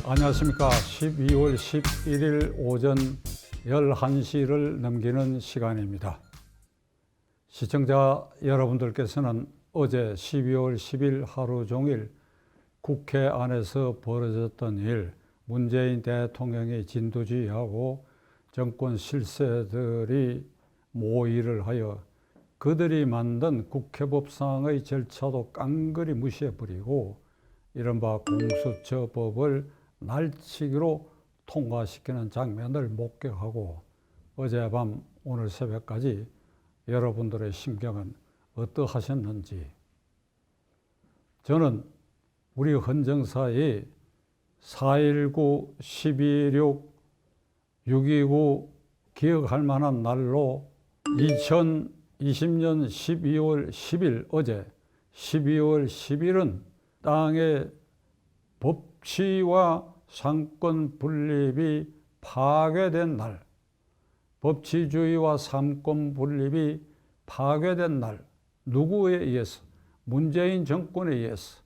안녕하십니까. 12월 11일 오전 11시를 넘기는 시간입니다. 시청자 여러분들께서는 어제 12월 10일 하루 종일 국회 안에서 벌어졌던 일, 문재인 대통령이 진두지휘하고 정권 실세들이 모의를 하여 그들이 만든 국회법상의 절차도 깡그리 무시해버리고 이른바 공수처법을 날치기로 통과시키는 장면을 목격하고 어젯밤 오늘 새벽까지 여러분들의 심경은 어떠하셨는지. 저는 우리 헌정사에 4.19, 12.16, 6.29 기억할 만한 날로 2020년 12월 10일 어제 12월 10일은 땅의 법치와 상권 분립이 파괴된 날, 법치주의와 상권 분립이 파괴된 날, 누구에 의해서? 문재인 정권에 의해서,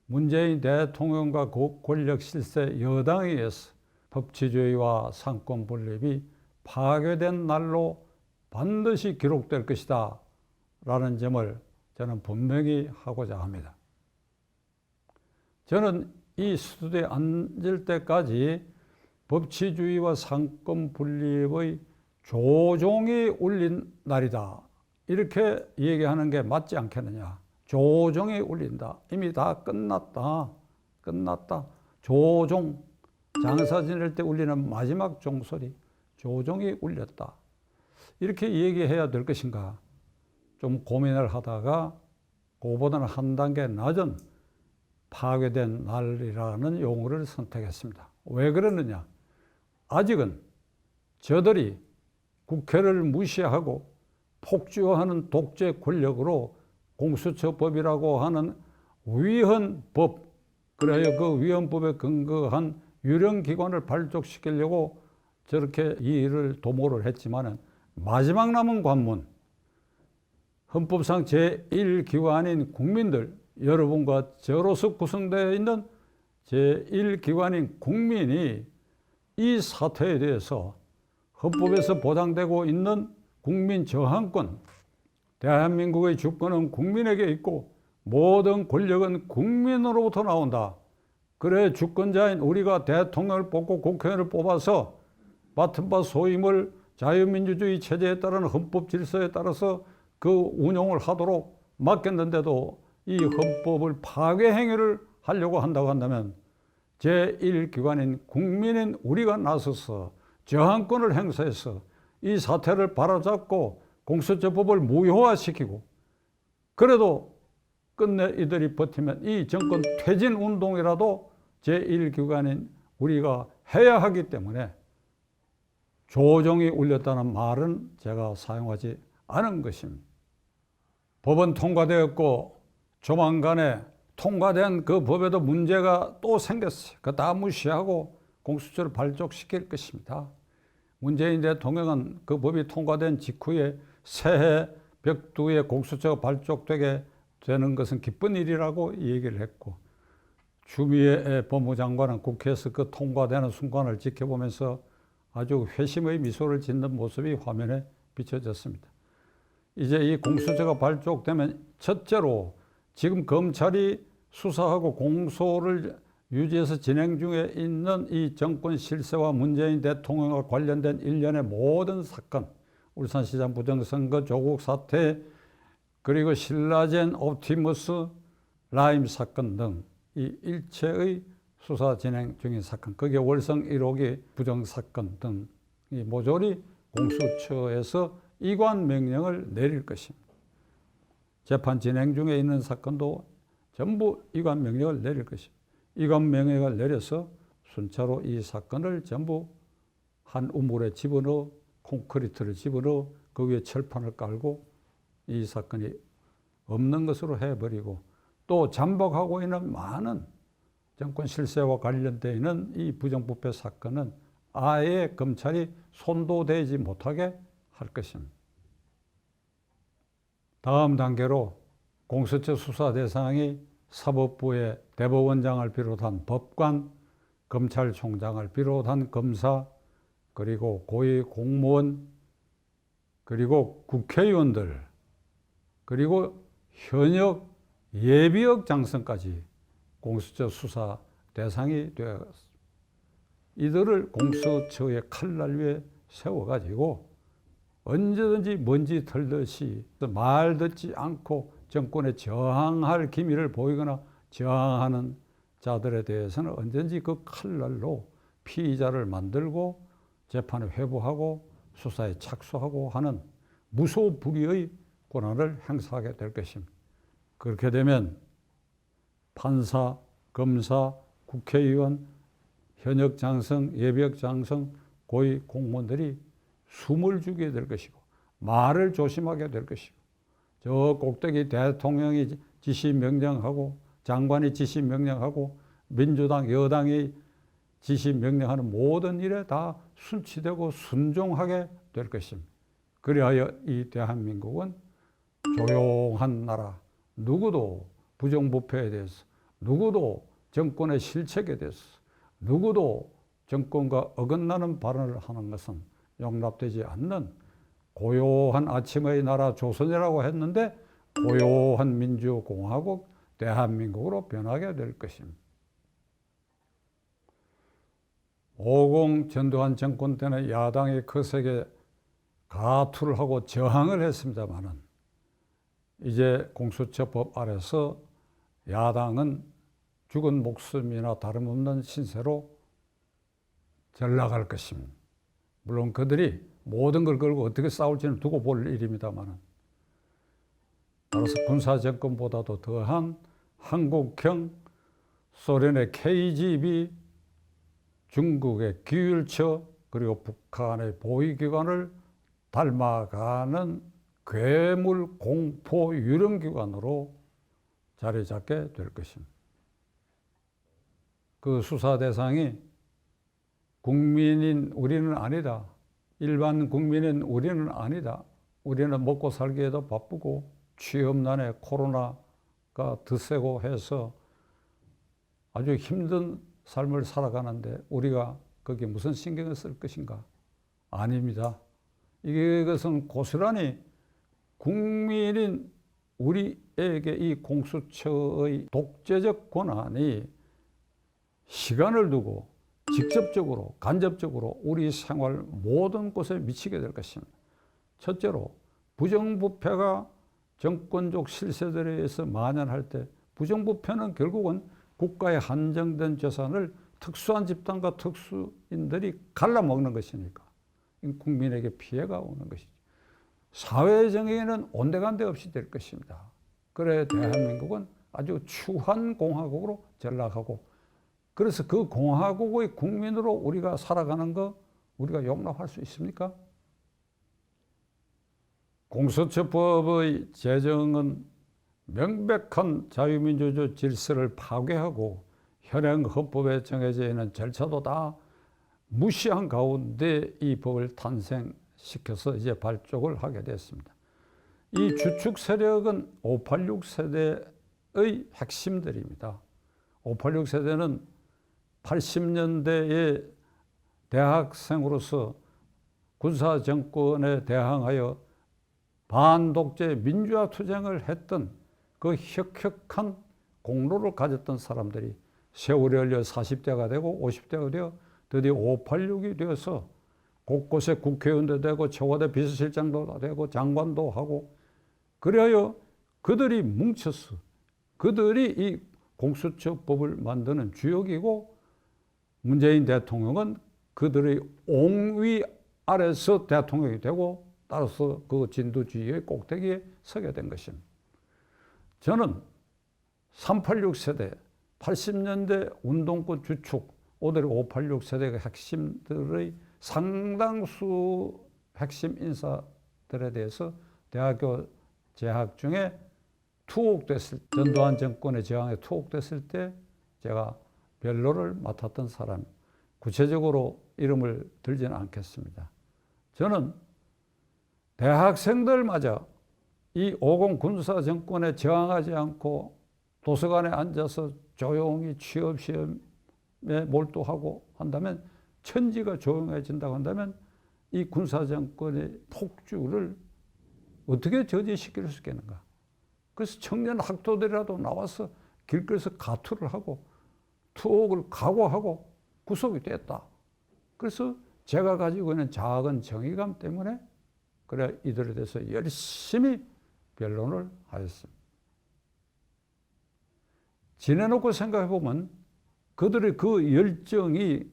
문재인 대통령과 권력 실세 여당에 의해서 법치주의와 상권 분립이 파괴된 날로 반드시 기록될 것이다 라는 점을 저는 분명히 하고자 합니다. 저는 이 스튜디오에 앉을 때까지 법치주의와 상권 분립의 조종이 울린 날이다 이렇게 얘기하는 게 맞지 않겠느냐. 조종이 울린다. 이미 다 끝났다. 조종, 장사 지낼 때 울리는 마지막 종소리, 조종이 울렸다. 이렇게 얘기해야 될 것인가 좀 고민을 하다가 그거보다는 한 단계 낮은 파괴된 날이라는 용어를 선택했습니다. 왜 그러느냐? 아직은 저들이 국회를 무시하고 폭주하는 독재 권력으로 공수처법이라고 하는 위헌법, 그래야 그 위헌법에 근거한 유령기관을 발족시키려고 저렇게 이 일을 도모를 했지만은 마지막 남은 관문, 헌법상 제1기관인 국민들, 여러분과 저로서 구성되어 있는 제1기관인 국민이 이 사태에 대해서 헌법에서 보장되고 있는 국민 저항권, 대한민국의 주권은 국민에게 있고 모든 권력은 국민으로부터 나온다. 그래 주권자인 우리가 대통령을 뽑고 국회의원을 뽑아서 맡은 바 소임을 자유민주주의 체제에 따른 헌법 질서에 따라서 그 운용을 하도록 맡겼는데도 이 헌법을 파괴 행위를 하려고 한다고 한다면 제1기관인 국민인 우리가 나서서 저항권을 행사해서 이 사태를 바로잡고 공수처법을 무효화시키고 그래도 끝내 이들이 버티면 이 정권 퇴진 운동이라도 제1기관인 우리가 해야 하기 때문에 조종이 울렸다는 말은 제가 사용하지 않은 것입니다. 법은 통과되었고 조만간에 통과된 그 법에도 문제가 또 생겼어요. 그거 다 무시하고 공수처를 발족시킬 것입니다. 문재인 대통령은 그 법이 통과된 직후에 새해 벽두에 공수처가 발족되게 되는 것은 기쁜 일이라고 얘기를 했고 추미애 법무장관은 국회에서 그 통과되는 순간을 지켜보면서 아주 회심의 미소를 짓는 모습이 화면에 비춰졌습니다. 이제 이 공수처가 발족되면 첫째로 지금 검찰이 수사하고 공소를 유지해서 진행 중에 있는 이 정권 실세와 문재인 대통령과 관련된 일련의 모든 사건, 울산시장 부정선거, 조국 사태, 그리고 신라젠, 옵티머스, 라임 사건 등 이 일체의 수사 진행 중인 사건, 거기에 월성 1호기 부정사건 등 이 모조리 공수처에서 이관 명령을 내릴 것입니다. 재판 진행 중에 있는 사건도 전부 이관 명령을 내릴 것입니다. 이관 명령을 내려서 순차로 이 사건을 전부 한 우물에 집어넣어 콘크리트를 집어넣어 그 위에 철판을 깔고 이 사건이 없는 것으로 해버리고 또 잠복하고 있는 많은 정권 실세와 관련되어 있는 이 부정부패 사건은 아예 검찰이 손도 대지 못하게 할 것입니다. 다음 단계로 공수처 수사 대상이 사법부의 대법원장을 비롯한 법관 검찰총장을 비롯한 검사, 그리고 고위 공무원, 그리고 국회의원들, 그리고 현역 예비역 장성까지 공수처 수사 대상이 되었습니다. 이들을 공수처의 칼날 위에 세워가지고 언제든지 먼지 털듯이 말 듣지 않고 정권에 저항할 기미를 보이거나 저항하는 자들에 대해서는 언제든지 그 칼날로 피의자를 만들고 재판에 회부하고 수사에 착수하고 하는 무소불위의 권한을 행사하게 될 것입니다. 그렇게 되면 판사, 검사, 국회의원, 현역 장성, 예비역 장성, 고위 공무원들이 숨을 죽게 될 것이고 말을 조심하게 될 것이고 저 꼭대기 대통령이 지시 명령하고 장관이 지시 명령하고 민주당 여당이 지시 명령하는 모든 일에 다 순치되고 순종하게 될 것입니다. 그리하여 이 대한민국은 조용한 나라, 누구도 부정부패에 대해서, 누구도 정권의 실책에 대해서, 누구도 정권과 어긋나는 발언을 하는 것은 용납되지 않는 고요한 아침의 나라 조선이라고 했는데 고요한 민주공화국 대한민국으로 변하게 될 것입니다. 50 전두환 정권 때는 야당이 거세게 가투를 하고 저항을 했습니다마는 이제 공수처법 아래서 야당은 죽은 목숨이나 다름없는 신세로 전락할 것입니다. 물론 그들이 모든 걸 걸고 어떻게 싸울지는 두고 볼 일입니다만 따라서 군사정권보다도 더한 한국형 소련의 KGB, 중국의 기율처, 그리고 북한의 보위기관을 닮아가는 괴물 공포 유령기관으로 자리 잡게 될 것입니다. 그 수사 대상이 국민인 우리는 아니다. 일반 국민인 우리는 아니다. 우리는 먹고 살기에도 바쁘고 취업난에 코로나가 드세고 해서 아주 힘든 삶을 살아가는데 우리가 거기에 무슨 신경을 쓸 것인가? 아닙니다. 이것은 고스란히 국민인 우리에게 이 공수처의 독재적 권한이 시간을 두고 직접적으로 간접적으로 우리 생활 모든 곳에 미치게 될 것입니다. 첫째로 부정부패가 정권적 실세들에 의해서 만연할 때 부정부패는 결국은 국가의 한정된 재산을 특수한 집단과 특수인들이 갈라먹는 것이니까 국민에게 피해가 오는 것이죠. 사회정의는 온데간데 없이 될 것입니다. 그래 대한민국은 아주 추한 공화국으로 전락하고 그래서 그 공화국의 국민으로 우리가 살아가는 거 우리가 용납할 수 있습니까? 공수처법의 제정은 명백한 자유민주주의 질서를 파괴하고 현행 헌법에 정해져 있는 절차도 다 무시한 가운데 이 법을 탄생시켜서 이제 발족을 하게 됐습니다. 이 주축 세력은 586 세대의 핵심들입니다. 586 세대는 80년대에 대학생으로서 군사정권에 대항하여 반독재 민주화 투쟁을 했던 그 혁혁한 공로를 가졌던 사람들이 세월이 흘려 40대가 되고 50대가 되어 드디어 586이 되어서 곳곳에 국회의원도 되고 청와대 비서실장도 되고 장관도 하고 그리하여 그들이 뭉쳐서 그들이 이 공수처법을 만드는 주역이고 문재인 대통령은 그들의 옹위 아래서 대통령이 되고 따라서 그 진두지휘의 꼭대기에 서게 된 것입니다. 저는 386 세대, 80년대 운동권 주축, 오늘의 586 세대의 핵심들의 상당수 핵심 인사들에 대해서 대학교 재학 중에 투옥됐을 때, 전두환 정권의 저항에 투옥됐을 때 제가 변로를 맡았던 사람, 구체적으로 이름을 들지는 않겠습니다. 저는 대학생들마저 이 50 군사 정권에 저항하지 않고 도서관에 앉아서 조용히 취업시험 몰두하고 한다면, 천지가 조용해진다고 한다면 이 군사정권의 폭주를 어떻게 저지시킬 수 있겠는가. 그래서 청년 학도들이라도 나와서 길거리에서 가투를 하고 투옥을 각오하고 구속이 됐다. 그래서 제가 가지고 있는 작은 정의감 때문에 그래 이들에 대해서 열심히 변론을 하였습니다. 지내놓고 생각해보면 그들의 그 열정이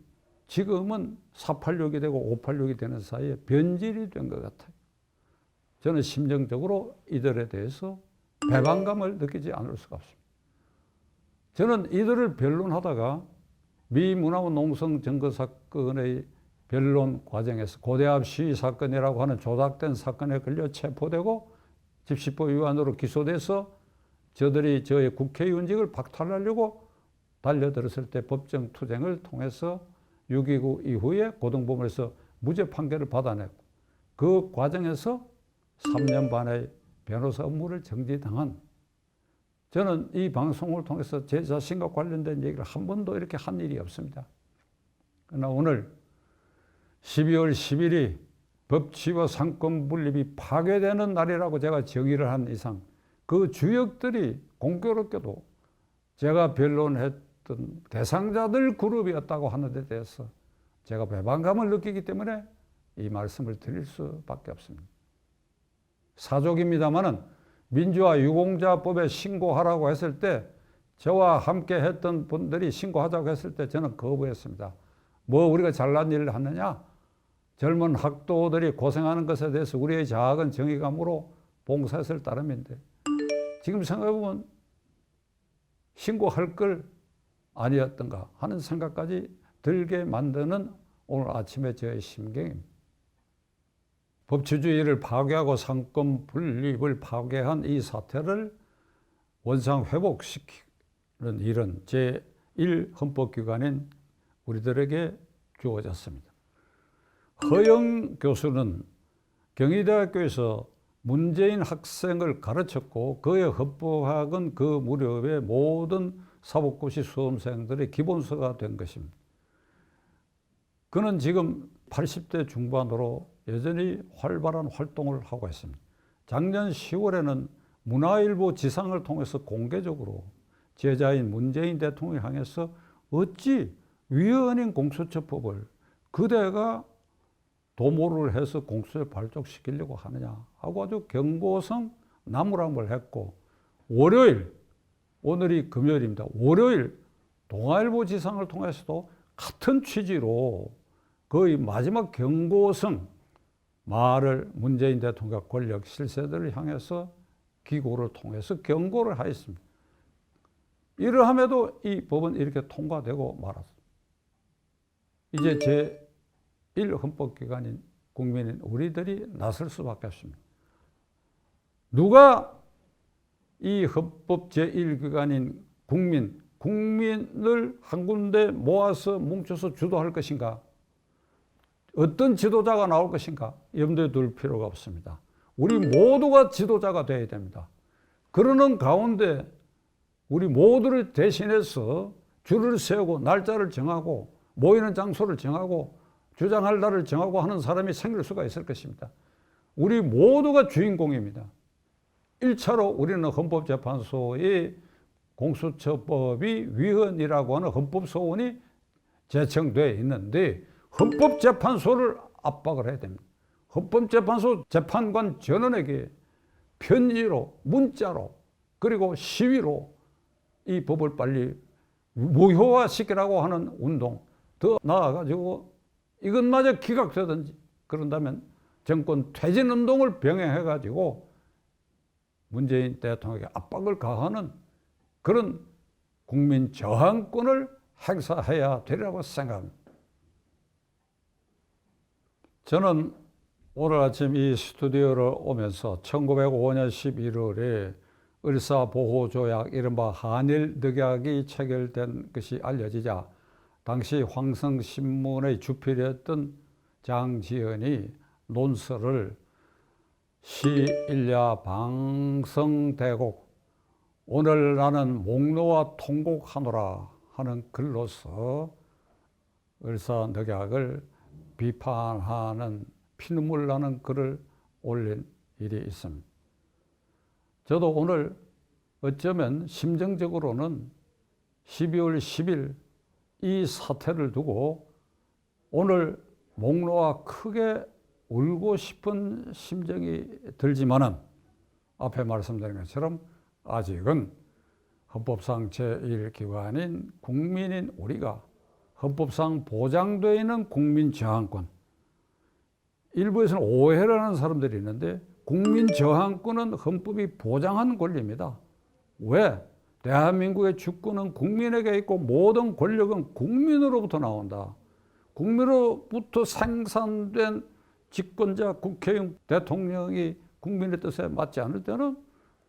지금은 486이 되고 586이 되는 사이에 변질이 된 것 같아요. 저는 심정적으로 이들에 대해서 배반감을 느끼지 않을 수가 없습니다. 저는 이들을 변론하다가 미 문화원 농성 증거 사건의 변론 과정에서 고대합 시위 사건이라고 하는 조작된 사건에 걸려 체포되고 집시법 위반으로 기소돼서 저들이 저의 국회의원직을 박탈하려고 달려들었을 때 법정 투쟁을 통해서 6.29 이후에 고등법원에서 무죄 판결을 받아냈고 그 과정에서 3년 반의 변호사 업무를 정지당한, 저는 이 방송을 통해서 제 자신과 관련된 얘기를 한 번도 이렇게 한 일이 없습니다. 그러나 오늘 12월 10일이 법치와 상권 분립이 파괴되는 날이라고 제가 정의를 한 이상 그 주역들이 공교롭게도 제가 변론했던 대상자들 그룹이었다고 하는 데 대해서 제가 배반감을 느끼기 때문에 이 말씀을 드릴 수밖에 없습니다. 사족입니다마는 민주화 유공자법에 신고하라고 했을 때 저와 함께 했던 분들이 신고하자고 했을 때 저는 거부했습니다. 뭐 우리가 잘난 일을 하느냐? 젊은 학도들이 고생하는 것에 대해서 우리의 작은 정의감으로 봉사했을 따름인데 지금 생각해보면 신고할 걸 아니었던가 하는 생각까지 들게 만드는 오늘 아침에 저의 심경입니다. 법치주의를 파괴하고 상권 분립을 파괴한 이 사태를 원상 회복시키는 일은 제1헌법기관인 우리들에게 주어졌습니다. 허영 교수는 경희대학교에서 문재인 학생을 가르쳤고 그에 헌법학은 그 무렵의 모든 사법고시 수험생들의 기본서가 된 것입니다. 그는 지금 80대 중반으로 여전히 활발한 활동을 하고 있습니다. 작년 10월에는 문화일보 지상을 통해서 공개적으로 제자인 문재인 대통령을 향해서 어찌 위헌인 공수처법을 그대가 도모를 해서 공수처를 발족시키려고 하느냐 하고 아주 경고성 나무람을 했고, 월요일, 오늘이 금요일입니다. 월요일 동아일보 지상을 통해서도 같은 취지로 거의 마지막 경고성 말을 문재인 대통령 권력 실세들을 향해서 기고를 통해서 경고를 하였습니다. 이러함에도 이 법은 이렇게 통과되고 말았습니다. 이제 제1헌법기관인 국민인 우리들이 나설 수밖에 없습니다. 누가 이 헌법 제1기관인 국민을 한 군데 모아서 뭉쳐서 주도할 것인가? 어떤 지도자가 나올 것인가? 염두에 둘 필요가 없습니다. 우리 모두가 지도자가 되어야 됩니다. 그러는 가운데 우리 모두를 대신해서 줄을 세우고 날짜를 정하고 모이는 장소를 정하고 주장할 날을 정하고 하는 사람이 생길 수가 있을 것입니다. 우리 모두가 주인공입니다. 1차로 우리는 헌법재판소의 공수처법이 위헌이라고 하는 헌법소원이 제청되어 있는데 헌법재판소를 압박을 해야 됩니다. 헌법재판소 재판관 전원에게 편지로, 문자로, 그리고 시위로 이 법을 빨리 무효화시키라고 하는 운동, 더 나아가지고 이것마저 기각되든지 그런다면 정권 퇴진 운동을 병행해가지고 문재인 대통령에게 압박을 가하는 그런 국민 저항권을 행사해야 되리라고 생각합니다. 저는 오늘 아침 이 스튜디오를 오면서 1905년 11월에 을사보호조약, 이른바 한일늑약이 체결된 것이 알려지자 당시 황성신문의 주필이었던 장지연이 논설을 시일야 방성대곡 오늘 나는 목노와 통곡하노라 하는 글로서 을사늑약을 비판하는 피눈물 나는 글을 올린 일이 있습니다. 저도 오늘 어쩌면 심정적으로는 12월 10일 이 사태를 두고 오늘 목 놓아 크게 울고 싶은 심정이 들지만은 앞에 말씀드린 것처럼 아직은 헌법상 제1기관인 국민인 우리가 헌법상 보장되어 있는 국민저항권, 일부에서는 오해를 하는 사람들이 있는데 국민저항권은 헌법이 보장한 권리입니다. 왜? 대한민국의 주권은 국민에게 있고 모든 권력은 국민으로부터 나온다. 국민으로부터 생산된 집권자, 국회의원, 대통령이 국민의 뜻에 맞지 않을 때는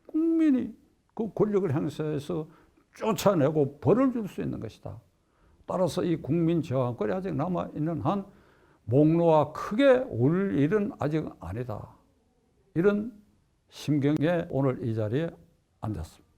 국민이 그 권력을 행사해서 쫓아내고 벌을 줄 수 있는 것이다. 따라서 이 국민저항권이 아직 남아있는 한 목 놓아 크게 울 일은 아직 아니다. 이런 심경에 오늘 이 자리에 앉았습니다.